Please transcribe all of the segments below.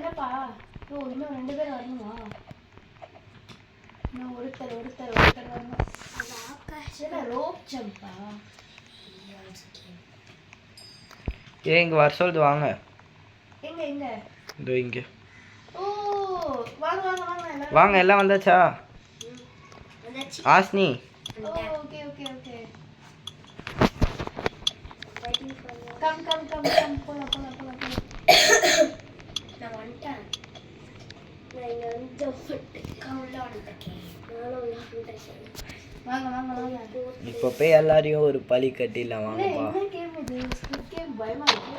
என்னப்பா ஓ இன்னும் 2 பேர் வரணுமா இன்னும் ஒருத்தர் வரணும் ஆகாஷ் ரோப் ஜம்பா இங்க வர சொல்லுது வாங்க எங்க இதோ இங்க ஓ வாங்க வாங்க எல்லாம் வந்தாச்சா வந்தாச்சு ஆஸ்னி ஓகே கம் போலாம் நான் வந்துட்டேன் நான் இங்க வந்து கவுல வந்துட்டேன் வாங்க இப்போ போய் எல்லாரையும் ஒரு பலி கட்டிடலாம் வாங்கப்பா என்ன கேம் இது ஸ்குவிட் கேம் பயமா இருக்கு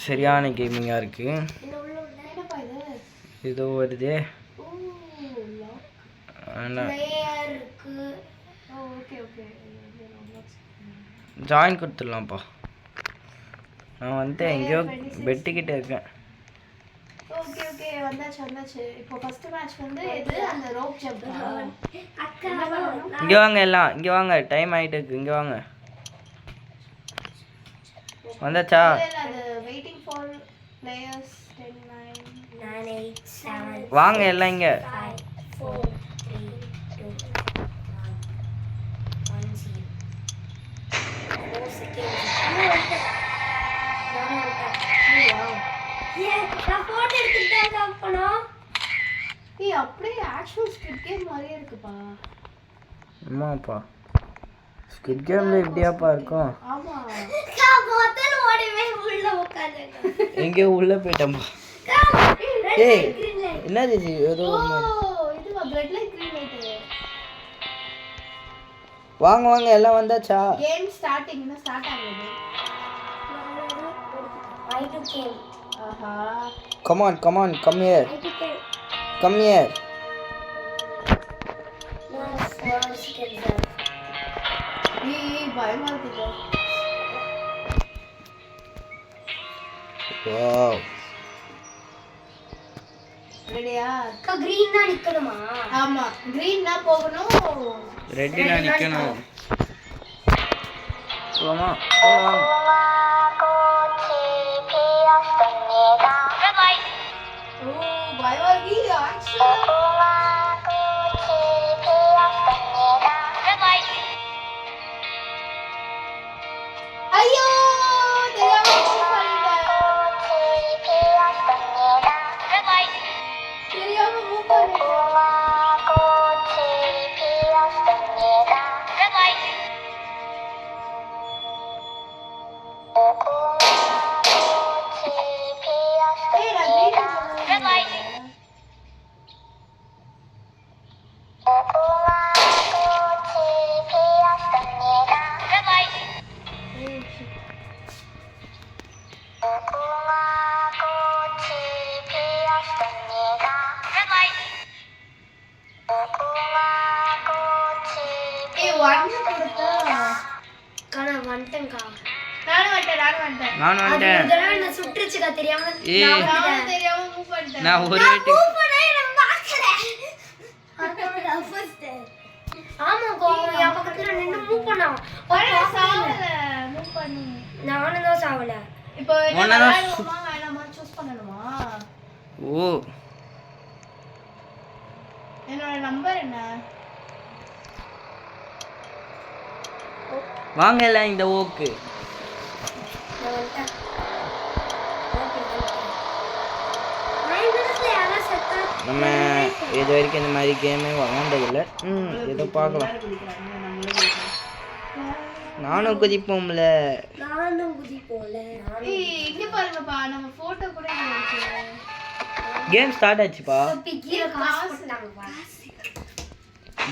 சரியான கேமிங்கா இருக்கு என்னப்பா இது இதோ வருதே ஓ பிளேயர் இருக்கு ஓகே ஜாயின் கொடுத்துடலாம்ப்பா நான் வந்து எங்கேயோ பெட்டுக்கிட்ட இருக்கேன் ஓகே வந்தாச்சு இப்போ ஃபர்ஸ்ட் மேட்ச் வந்து இது அந்த ரோப் ஜம்ப் அக்கா இங்க வாங்க எல்லாம் இங்க வாங்க டைம் ஆயிட்டு இருக்கு இங்க வாங்க வந்தாச்சா அது வெயிட்டிங் ஃபார் பிளேயர்ஸ் 10 9 9 8 7 வாங்க எல்லாம் இங்க 5 4 3 2 1 0 4 seconds நான் போட்டோ எடுத்துட்டேன் அப்பனா ஏய் அப்படியே ஆக்சுவல் ஸ்குவிட் கேம் மாதிரியே இருக்குப்பா அம்மாப்பா ஸ்குவிட் கேம்ல எப்படியாப்பா இருக்கும் ஆமா நான் முதல்ல ஓடிவே உள்ள உட்கார்ந்தேன் எங்கேயோ உள்ள போயிட்டேன்பா ஏய் என்னது இது ஏதோ ஒரு மாதிரி. இதுவா பிரெட் லைட் கிரீன் லைட் வாங்க எல்லாம் வந்தாச்சா கேம் ஸ்டார்டிங் இன்னும் ஸ்டார்ட் ஆகுது I do game. ஆஹா come on come here I do game. come here ஏய் பயமா இருக்குதோ wow ரெடியா அக்கா green தான் நிக்கணுமா? ஆமா கிரீன்னா போகணும் ரெடினா நிக்கணும் போமா போலாம் ஓ பயவாகி ஆக்ஷன் ஐயோ தெரியாம மூவ் பண்ணிட்டேன் ஏய் நான் green ஏய் ஒன்னு கொடுத்தா அக்கா நான் வந்துட்டேன்க்கா. நானும் வந்துட்டேன் நான் அது வந்துட்டேன் ஒரு தடவை என்ன சுட்டுருச்சுக்கா தெரியாம ஏய். நான் நானும் வந்துட்டேன். தெரியாம மூவ் பண்ணிட்டேன் நான் ஒரு நான் வாட்டி move பண்ணவே நான் பார்க்கல. அதான் first. ஆமாக்கா அவன் என் பக்கத்துல நின்னு மூவ் பண்ணான். ஒரே சாவல மூவ் பண்ணி நானும் தான் சாவல. இப்போ என்ன ஒண்ணா தான் விளையாடுவோமா வேணாமா சூஸ் பண்ணணுமா ஓ என்னோட நம்பர் என்ன வாங்க எல்லாம் இந்த ஓக்கு நான் வந்துட்டேன். ஓகே வந்துட்டேன். 9 minutesல யாரா செத்தா நம்ம இது வரைக்கும் இந்த மாதிரி கேமே விளாண்டதில்ல இதை பார்க்கலாம் நானும் குதிப்போம்ல நானும் குதிப்போல. ஏய் இங்க பாருங்கப்பா நம்ம போட்டோ கூட இங்க இருக்கு கேம் ஸ்டார்ட் ஆச்சுப்பா தொப்பி கீழே காசு போட்டாங்கப்பா.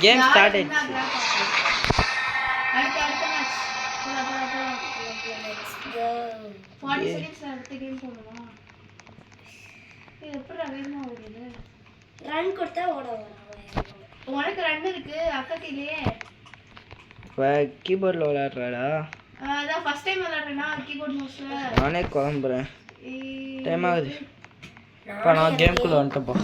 கேம் ஸ்டார்ட் யாரு என்ன ஆச்சு grab அடுத்த மேட்ச் போலாம் Let's go. 40 செகண்ட்ஸ்ல அடுத்த கேம் போணுமா ஏய் எப்படிடா வேகமா ஓடுது ரன் கொடுத்தா ஓட வரான். உனக்கு 2 இருக்கு அக்காக்கு இல்லையே இப்போ கீபோர்டில் விளையாடுறாடா அதான் ஃபர்ஸ்ட் டைம் விளையாடுறேனா கீபோர்ட் மவுஸ்ல நானே குழம்புறேன் டைம் ஆகுது இப்போ நான் கேம்குள்ளே வந்துட்டேன்ப்பா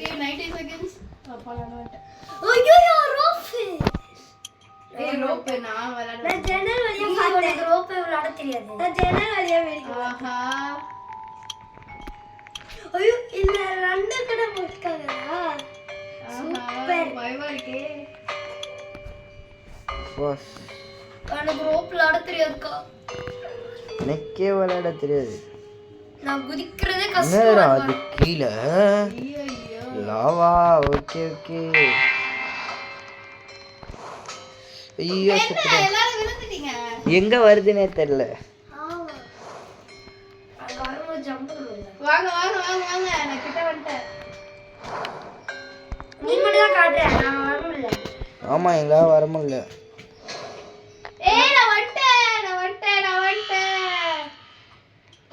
ஏய் 90 செகண்ட்ஸ் அப்பலாம் வந்துட்டேன் ஐயோ ரோப். ஏய் ரோப் நான் விளையாடுறேன் நான் ஜன்னல் வழியா பார்த்தேன். ரோப் விளையாட தெரியாது. நான் ஜன்னல் வழியா வெளிய. ஆஹா ஐயோ இல்ல ரெண்டு கூட போட்டுக்காதா சூப்பர் பயமா இருக்கே. பாஸ் எனக்கு ரோப்ல ஆட தெரியாதுக்கா. எனக்கே விளையாட தெரியாது. நான் குதிக்கிறதே என்னடா கஷ்டம். அது கீழே ஐயோ ஐயோ. லாவா? Okay okay. ஐயோ என்ன எல்லாரும் விழுந்துட்டீங்க? எங்க வருதுன்னே தெரியல. ஆமா அது வரும்போது ஜம்ப் பண்ணுங்க. வாங்க வாங்க வாங்க வாங்க, நான் கிட்ட வந்துட்டேன். நீ மட்டும் தான் காட்டுற, நான் வரல. ஆமா எங்க வர முடியல. ஏய் நான் வந்துட்டேன் நான் வந்துட்டேன் நான் வந்துட்டேன்.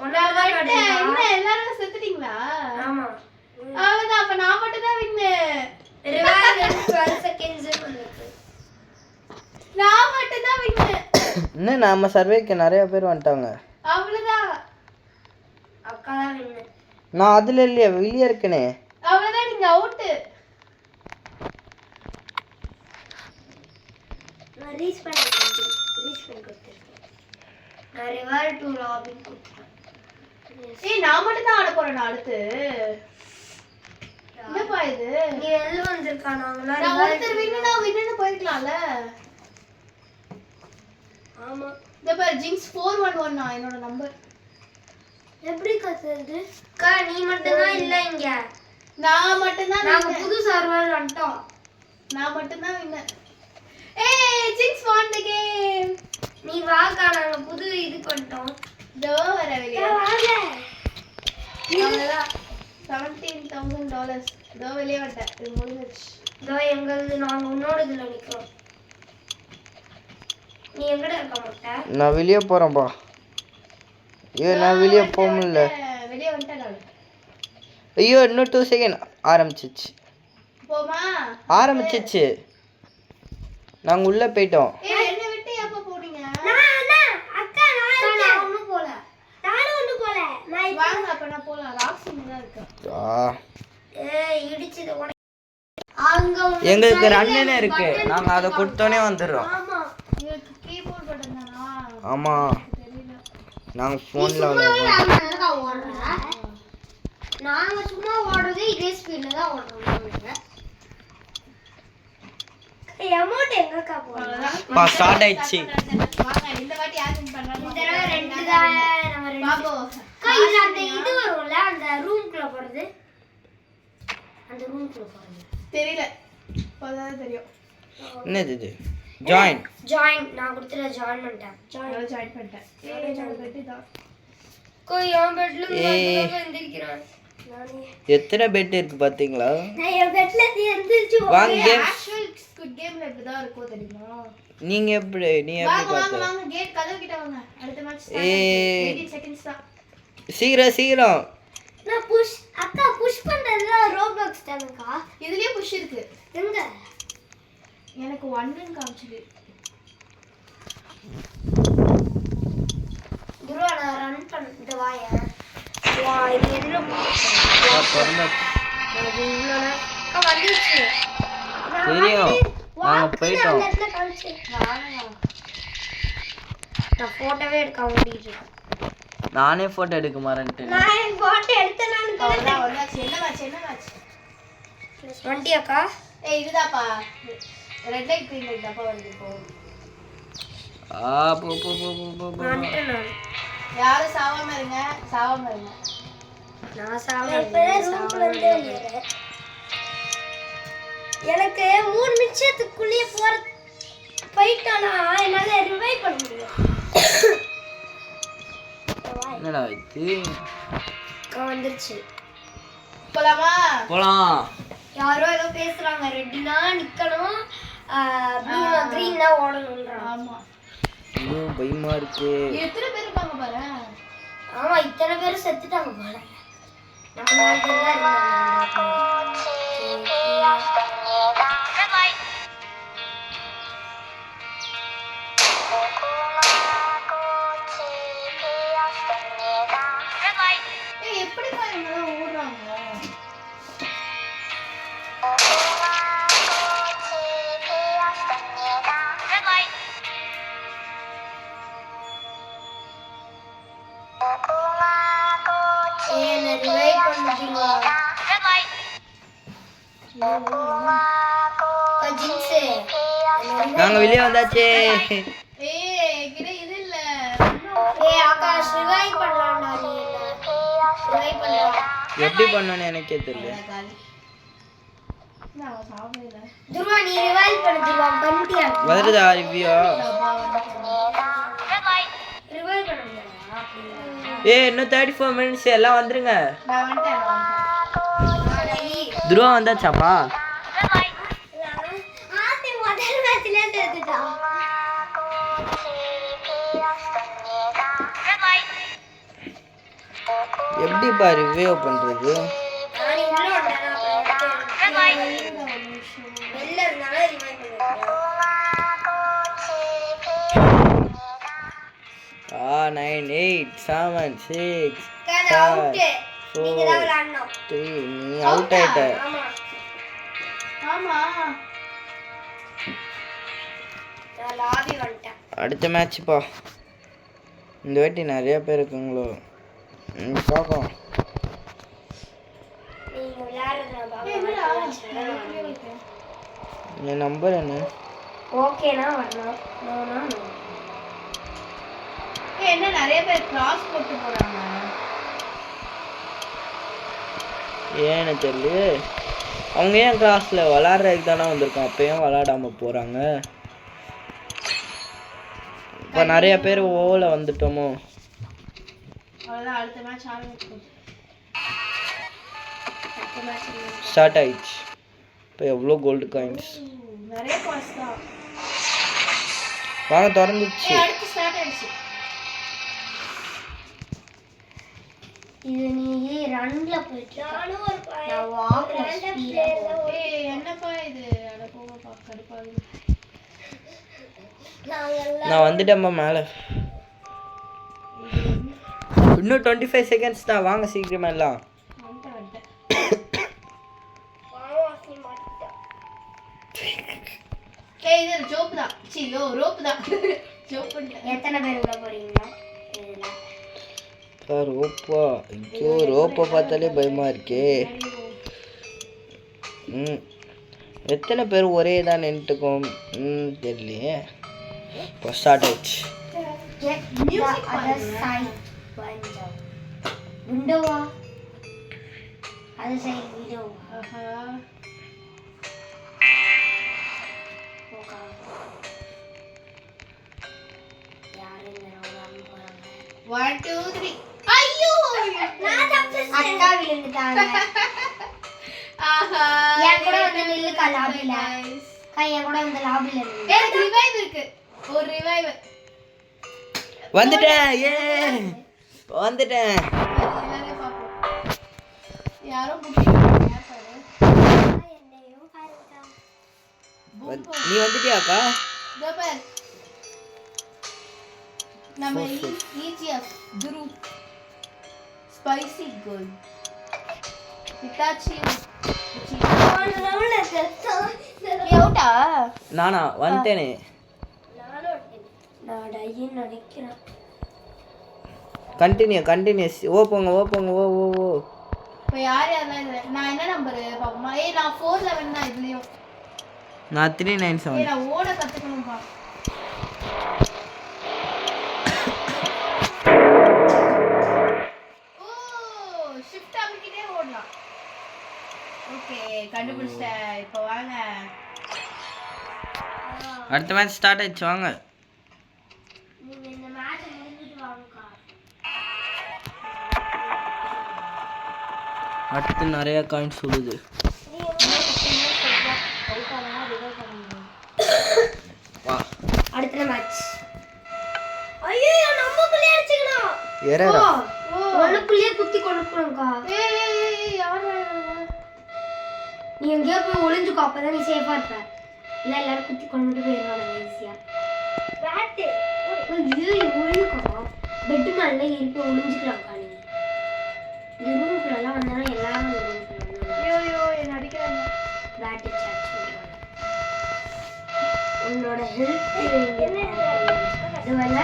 ஒன்னால தான் காட்டுறேன். என்ன எல்லாரும் செத்துட்டீங்களா? ஆமா அவ்வளவுதான், அப்ப நான் மட்டும் தான் வின்னு. ரிவைவ் 12 செகண்ட்ஸ் பண்ணிருக்கு. நான் மட்டும் தான் வின்னு. இன்னும் நம்ம சர்வேக்கு நிறைய பேர் வந்துட்டாங்க. அவ்வளவுதான் அக்கா தான் வின்னு. நான் அதுல இல்லையா, வெளியே இருக்கனே. அவ்வளவுதான், நீங்க அவுட். நான் ரீச் பண்ணிட்டேன். நான் ரிவைவ் 2 லாபி கொடுத்தேன். ஏய் நான் மட்டும் தான் ஆட போறேன் அடுத்து. என்னப்பா இது? நீ வெளில வந்திருக்கா? நாங்களாம் நான் ஒருத்தர் வின்னுனா வின்னுன்னு போயிருக்கலாம்ல. ஆமா இந்த பாரு ஜிங்ஸ் 411 என்னோட நம்பர். எப்படி கத்துறது? அக்கா நீ மட்டும் தான் இல்ல இங்க. நான் மட்டும் தான் நாங்க புது சர்வர் வந்துட்டோம். நான் மட்டும் தான் வின்னு. ஏய் ஜிங்ஸ் won the game. நீ வாக்கா, நாங்க புது இதுக்கு வந்துட்டோம். தோ வர வெளிய. வாங்க. அவ்வளவுதான் $17,000. தோ வெளிய வந்துட்டேன். இது முடிஞ்சிருச்சு. இதோ எங்களது நாங்க உன்னோட இதுல நிக்கிறோம். நீ எங்கட இருக்க மாட்ட? நான் வெளியே போறேன்பா. ஐயோ நான் வெளியே போக முடியல. வெளிய வந்துட்டேன் நான். ஐயோ இன்னும் 2 செகண்ட். ஆரம்பிச்சிச்சு போமா? ஆரம்பிச்சிச்சு. நாங்க உள்ள போயிட்டோம். ஏய் என்ன விட்டு எப்ப போறீங்க? அக்கா நான் ஒண்ணும் போல. நானும் ஒண்ணும் போல. நான் வாங்க அப்ப நான் போலாம். ராக்ஸிங்க தான் இருக்கா. ஏய் இடிச்சது உனக்கு. அங்க எங்களுக்கு ரன்னே இருக்கு. நாங்க அதை கொடுத்தோனே வந்துடுறோம். ஆமா உங்களுக்கு கீபோர்ட் பட்டன் தானா? ஆமா தெரியல. நாங்க போன்ல விளையாடுறோம். நாங்க சும்மா ஓடுறதே இதே ஸ்பீட்ல தான் ஓடுறோம். அமௌண்ட் எங்கக்கா போறோம்? பா ஸ்டார்ட் ஆயிடுச்சு. வாங்க இந்த வாட்டி யார் வின் பண்றாங்க? இந்த தடவை ரெண்டு தான் நம்ம ரெண்டு. பாபு அக்கா இது அந்த இது வரும்ல அந்த ரூம்க்குள்ள போறது. அந்த ரூம்க்குள்ள போறது. தெரியல. இப்போதான் தெரியும். என்னது இது? ஜாயின். ஜாயின் நான் கொடுத்துற ஜாயின் பண்ணிட்டேன். நான் ஜாயின் பண்ணிட்டேன். ஏய் நான் பெட்டி தான். கோய் என் பெட்ல இருந்து எந்திரிக்கிறான். நானே எத்தனை பெட் இருக்கு பாத்தீங்களா? நான் என் பெட்ல எந்திரிச்சு வாங்க கேம். ஆக்சுவல் ஸ்குட் கேம்ல இப்படி தான் இருக்கும் தெரியுமா? நீ எப்படி வாங்க வாங்க பார்த்த? வாங்க கேட் கதவு கிட்ட வாங்க. அடுத்த மேட்ச் ஏய். 18 செகண்ட்ஸ் தான். சீக்கிரம் நான் புஷ் அக்கா புஷ் பண்றதுல ரோப்ளாக்ஸ் தானக்கா. இதுலயே புஷ் இருக்கு. எங்க? எனக்கு 1 ன்னு காமிச்சது. குரு நான் ரன் பண்ண வாய. வா இது என்ன அக்கா வந்துச்சு. தெரியும். நாங்க போயிட்டோம். வாங்க. நான் போட்டோவே எடுக்க ஓடிட்டு இருக்கேன். நானே போட்டோ எடுக்க மாட்டேன். நான் போட்டோ எடுத்தேனான்னு அவ்வளவுதான் ஒரு மேட்ச். என்ன மேட்ச்? 20 அக்கா. ஏய் இதுதாப்பா. ரெட் லைட் கிரீன் லைட் தாப்பா வருது இப்போ. போ போ போ போ போ. வந்துட்டேன் நான். யாரும் சாவாம இருங்க. நான் சாவல. இப்பவே ரூம்ல இருந்து வெளியேறேன். எனக்கு 3 நிமிஷத்துக்குள்ளே போயிட்டானா என்னால ரிவைவ் பண்ண முடியும். என்னடா இது? வந்துருச்சு. போலாமா? போலாம். யாரோ ஏதோ பேசுறாங்க. ரெட்னா நிக்கணும், ப்ளூனா கிரீன்னா ஓடணும்ன்றாங்க. ஆமா. ஐயோ பயமா இருக்கு. எத்தனை பேர் இருப்பாங்க பாரு. ஆமா இத்தனை பேரும் செத்துட்டாங்க போல. நம்ம 4 பேர் தான் இருந்தாங்க. ஏய் எப்படிப்பா இவங்க ஓடுறாங்க? என்ன ரிவைவ் பண்ணுவீங்க ஜின்ஸ் நாங்க வெளியே வந்தாச்சே. கிட்ட இது இல்ல. ஆகாஷ் ரிவைவ் பண்ணலாம்டா நீ ரிவைவ் பண்ணலாம். எப்படி பண்ணனும் எனக்கே தெரியல. நான் சாப்பிடல. துருவா நீ ரிவைவ் பண்ணிடுவா பண்ணிட்டியா? வருதா ரிவ்யூ? ரிவைவ் பண்ணுங்க. இன்னும் 34 மினிட்ஸ் எல்லாம் வந்துருங்க. நான் வந்துட்டேன். துருவா வந்தாச்சாப்பா? ஆத்தி முதல் மேட்ச்ல சேர்த்துட்டா. எப்படி பா ரிவ்யூ பண்றது? நான் உள்ள வந்தேனா வெளில இருந்தால ரிவைவ் பண்ணுங்க. 9 8 7 6 கான அவுட். நீங்க தான் விளையாடணும். 3 நீ அவுட் ஆயிட்ட. ஆமா ஆமா. நான் லாபி வந்துட்டேன். அடுத்த மேட்ச் பா. இந்த வாட்டி நிறைய பேர் இருக்காங்களோ. பாப்போம். நீங்க விளையாடுறத நான் என்னடா? பாப்பேன். என் நம்பர் என்ன? ஓகேனா வரணும். நோனா நோ. என்ன நிறைய பேர் கிராஸ் போட்டு போறாங்க. ஏன்னு தெரியல. அவங்க ஏன் கிளாஸ்ல விளையாடுறதுக்கு தானே வந்திருக்கோம். அப்பயும் விளையாடாம போறாங்க. இப்போ நிறைய பேர் ஓல வந்துட்டோமோ. அவ்வளவுதான் அடுத்த மேட்ச் ஆரம்பிக்கும். அடுத்த மேட்ச் ஸ்டார்ட் ஆயிடுச்சு. இப்போ எவ்வளோ கோல்டு காயின்ஸ். நிறைய காசு தான். வாங்க திறந்துச்சு. அடுத்து ஸ்டார்ட் ஆயிடுச்சு. இது நீ ரன்ல போயிட்டு நானும் ஒரு நான் வாக்ல ஸ்பீடா என்னப்பா இது அட போங்கப்பா கடுப்பாகுது. நான் வந்துட்டேன்ப்பா மேலே. இன்னும் 25 செகண்ட்ஸ் தான். வாங்க சீக்கிரமா எல்லாம். இது ஜோப் தான். சியோ ரோப் தான். ஜோப் பண்ணல. எத்தனை பேர் உள்ள போறீங்களா? ரோப்பா? ஐயோ ரோப்பை பார்த்தாலே பயமா இருக்கே. எத்தனை பேர் ஒரே தான் நின்றுக்கோம் தெரியலையே. இப்போ ஸ்டார்ட் ஆயிடுச்சு. விண்டோவா அது சைடு விண்டோவா? யாரு இந்த 1 2 3. ஐயோ நான் தப்பிச்சேன். அக்கா விழுந்துட்டாங்க. ஆஹா என் கூட வந்து நில்லுக்கா லாபில. என் கூட வந்து லாபில நில்லு. எனக்கு ரிவைவ் இருக்கு. ஒரு ரிவைவ் வந்துட்டேன். ஏ வந்துட்டேன். எல்லாரையும் பாப்போம். யாரோ புடிச்சிட்டாங்க பாரு. என்னையும் பாருடா. நீ வந்துட்டியாக்கா? இதோ பாரு. நம்ம EGF குரு ஸ்பைசி கோல் ஹிட்டாச்சி எவுடா நானா வந்துட்டேனே. நான் டையின் நினைக்கிறேன். கண்டினியூஸ். ஓ போங்க ஓ. இப்போ யார் யாரெல்லாம் இதில் நான் என்ன நம்பரு பாப்போமா? நான் 411 தான் இதுலேயும். நான் 397. நான் ஓட கற்றுக்கணும்ப்பா. ஷிஃப்ட் அப்படிக்கிட்டே ஓடலாம். ஓகே கண்டுபிடிச்சிட்டேன். இப்போ வாங்க. அடுத்த மேட்ச் ஸ்டார்ட் ஆயிடுச்சு. வாங்க. நீங்க இந்த மேட்ச் முடிஞ்சிட்டு வாங்கக்கா. அடுத்து நிறைய காயின்ஸ் சொல்லுது. வா அடுத்த மேட்ச். ஐயோ நம்மக்குள்ளே அடிச்சுக்கணும். எரரா? ஒண்ணுக்குள்ளே குத்தி கொண்டுக்கணும்க்கா. ஏய் யார் நீ எங்கேயோ போய் ஒளிஞ்சுக்கோ. அப்பதான் நீ சேஃபா இருப்ப. இல்ல எல்லாரும் குத்தி கொண்டுட்டு போயிடுவாங்க ஈஸியா. பேட்டு ஐயோ ஒளிஞ்சுக்கோ. பெட் மேல ஏறி போய் ஒளிஞ்சுக்கலாம்க்கா. நீ இந்த ரூமுக்குள்ள எல்லாம் வந்தாலும் எல்லாரும் ஐயோ என்ன அடிக்கிறாங்க. பேட்டு சார்ஜ் பண்ணுவாங்க. உன்னோட ஹெல்த் இதுவல்ல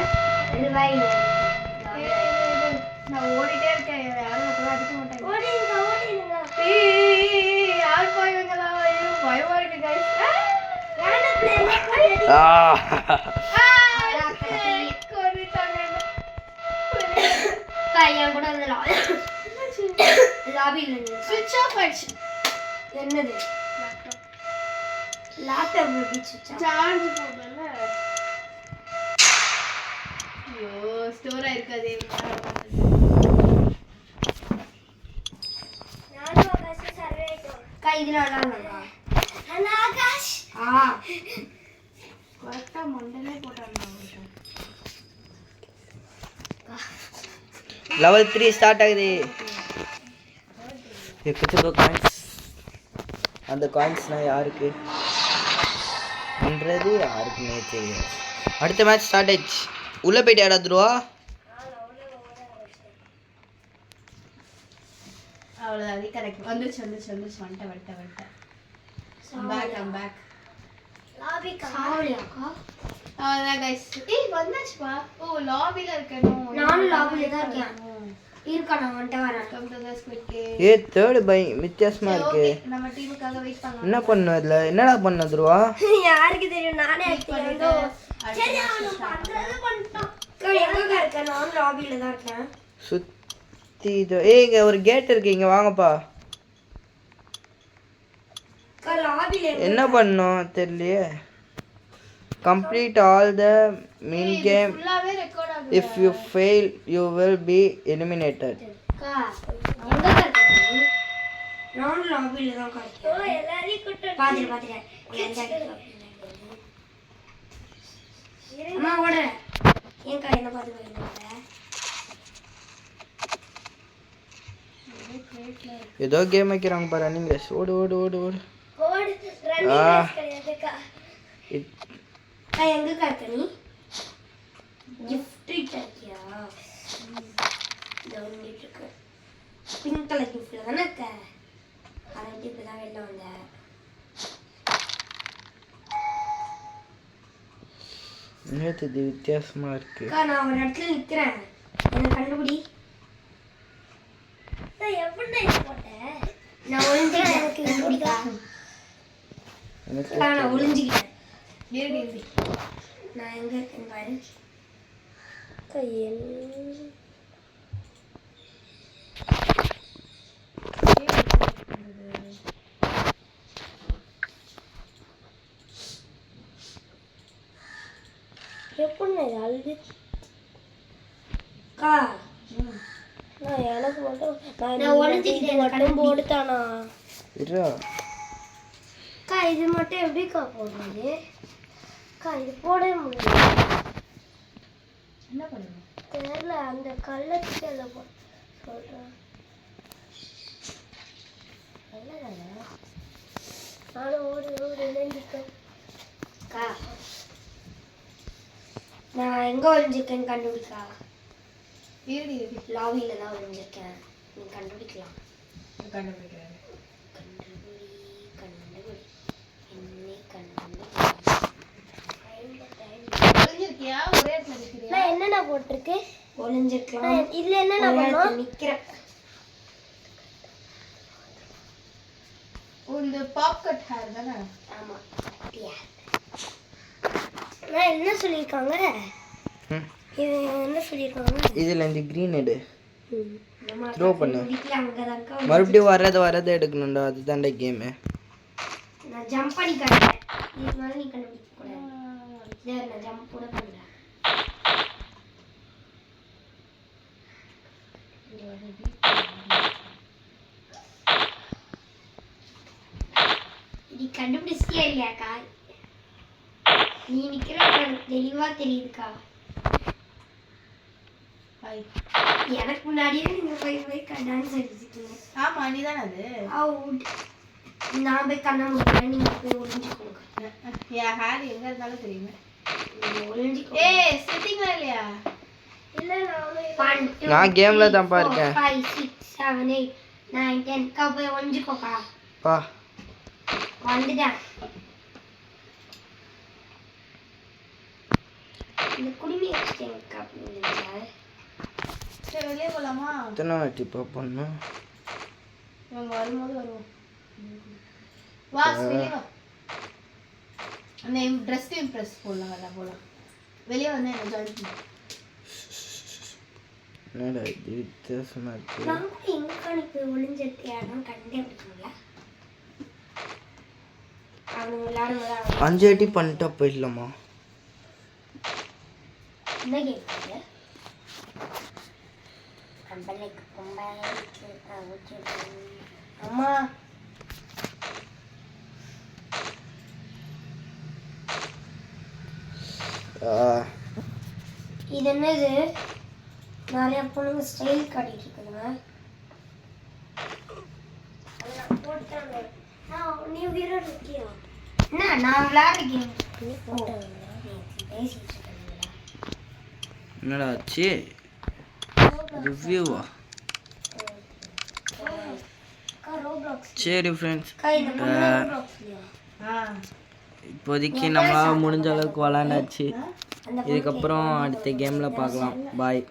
ரிவைவ். நான் ஓடிட்டே இருக்கேன். யாரும் அப்பதான் அடிக்க மாட்டாங்க. என் கூட வந்து லாபியில் ஸ்விட்ச் ஆஃப் ஆயிடுச்சு. என்னது லேப்டாப் எப்படி சுவிட்ச் சார்ஜ் போடல. ஐயோ ஸ்டோர் ஆயிருக்காதே. நானும் ஆகாஷ் சர்வே ஆயிட்டோம். கா இதுல விளையாடலாம்க்கா. அண்ணா ஆகாஷ் கரெக்டா மண்டலே போட்டாங்க. லெவல் 3 ஸ்டார்ட் ஆகுது. எக்கச்சக்க காயின்ஸ். அந்த காயின்ஸ்னால் யாருக்கு என்றது யாருக்குமே தெரியாது. அடுத்த மேட்ச் ஸ்டார்ட் ஆயிடுச்சு. உள்ளே போயிட்டு ஆடாதுருவா. அவ்வளோதான். அது கரெக்ட். வந்துருச்சு வந்துட்டேன். Come back. லாபி காவலியாக்கா. அவ்வளோதான் கைஸ். வந்தாச்சுப்பா. ஓ லாபில இருக்கணும். நானும் லாபில தான் இருக்கேன். இருக்கா நான் வந்துட்டு வரேன். Come to the squid game. A third பை வித்தியாசமா இருக்கு. நம்ம டீமுக்காக வெயிட் பண்ணலாம். என்ன பண்ணு இதுல? என்னடா பண்ணதுருவா? யாருக்கு தெரியும்? நானே பண்ணிட்டு சரி அவன் பண்றது பண்ணிட்டான். எங்க இருக்க? நான் லாபில தான் இருக்கேன். சுத்தி இது இங்க ஒரு கேட் இருக்கு. இங்க வாங்கப்பா. லாபில என்ன பண்ணோம் தெரியலையே. Complete all the main game. ஃபுல்லாவே ரெக்கார்ட் ஆகுது. If you fail, you will be eliminated. கா எங்க இருக்க? நான் லாபில தான் இருக்கேன். ஓ எல்லாரையும் கூட்டி பாத்துறேன். அம்மா ஓடுற. ஏன் கா என்ன பாத்து போறீங்க? ஏதோ கேம் வைக்கிறாங்க பாரு. நீங்க ஓடு ஓடு ஓடு ஓடு. ஓடு ரன்னிங் ரேஸ் கிடையாதுக்கா. எங்க இருக்க நீ? கிஃப்ட் இருக்கியா? டவுன்லோட் இருக்கு. பிங்க் கலர் கிஃப்ட்ல தானே இருக்க. கரண்ட் இப்பதான் வெளில வந்த. நேத்து இது வித்தியாசமா இருக்கு. நான் ஒரு இடத்துல நிக்கிறேன். என்ன கண்டுபிடி. நான் எப்படி போட்டேன்? நான் ஒளிஞ்சிட்டேன். எனக்கு கண்டுபிடிக்கா. நான் ஒளிஞ்சிட்டேன். ஏடி நான் எங்க இருக்கேன் பாரு. கையல் எப்படி அழுது கா நான் எனக்கு மட்டும் நான் ஒளிஞ்சிக்கிட்டேன். மட்டும் போடுத்தானா இருடா. கா இது மட்டும் எப்படிக்கா போடுறது? கா இது போடவே முடியல. என்ன பண்ணுங்க? தெரியல. அந்த கல்லத்துக்கு எல்லாம் சொல்றேன். நானும் ஓடு இணைஞ்சிட்டேன். கா நான் எங்க ஒளிஞ்சிருக்கேன்னு கண்டுபிடிக்கா. ஏடி லாபியில தான் ஒளிஞ்சிருக்கேன். நீ கண்டுபிடிக்கலாம். கண்டுபிடிக்கிறேன். ஒளிஞ்சிருக்கியா? ஒரே இடத்துல நிக்கிறியா? நான் என்னென்ன போட்டிருக்கு? ஒளிஞ்சிருக்கலாம். இதுல என்னென்ன பண்ணோம்? நிக்கிறேன். இந்த பாப் கட் ஹேர் தானே? ஆமா. நான் என்ன சொல்லிருக்காங்க? இது என்ன சொல்லிருக்காங்க? இதுல இந்த கிரீன் எடு. நம்ம த்ரோ பண்ணு. அங்கதான் மறுபடியும் வரத எடுக்கணும்டா. அதுதான்டா கேம். நான் ஜம்ப் பண்ணி காட்டுறேன். இது மாதிரி நீ கண்டுபிடிக்க கூடாது. சரி நான் ஜம்ப் கூட பண்றேன். நீ கண்டுபிடிச்சிட்டியா இல்லையாக்கா? நீ நிக்கிற எனக்கு தெளிவா தெரியுதுக்கா. எனக்கு முன்னாடியே நீங்க போய் டான்ஸ் அடிச்சிட்டீங்க. ஆமா நீதானே அது. நான் போய் கண்ண முடிக்கிறேன். நீங்க போய் ஒளிஞ்சுக்கோங்க. என் ஹேர் எங்க இருந்தாலும் தெரியுமே. ஒளிஞ்சுக்கோங்க. ஏய் செட்டிங்ல இல்லையா? இல்ல நான் நான் கேம்ல தான் இருக்கேன். 5 6 7 8 9 10 கா போய் ஒளிஞ்சுக்கோக்கா. பா வந்துட்டேன். இந்த குடிமி எக்ஸ்சேஞ்ச் அப்படிங்க சார். சரி வெளியே போலாமா? எத்தனை வாட்டி பண்ணணும்? இவங்க வரும்போது வருவோம். வா வெளியே வா. அந்த ட்ரெஸ் இம்ப்ரெஸ் போடலாம் எல்லாம் போகலாம் வெளியே வந்து என்ன ஜாயின் பண்ணி என்னடா இது வித்தியாசமா இருக்கு நான் கூட எங்க போய் ஒளிஞ்சிட்டு யாரும் கண்டே பிடிக்கல அவன் விளையாடும்போது 5 வாட்டி பண்ணிட்டா போயிடலாமா என்ன கேட்குது கம்பளைக்கு பொம்பளைக்கு அம்மா இது என்னது நிறைய பொண்ணுங்க ஸ்டைல் காட்டிட்டு இருக்குதுங்க நீ வீரர் இருக்கியா என்ன நான் விளையாடுற கேம் பேசிட்டு இருக்கேன் என்னடா ஆச்சு ரிவ்யூவா சரி ஃப்ரெண்ட்ஸ் இப்போதைக்கு நம்மளால் முடிஞ்ச அளவுக்கு விளாண்டாச்சு இதுக்கப்புறம் அடுத்த கேமில் பார்க்கலாம் பாய்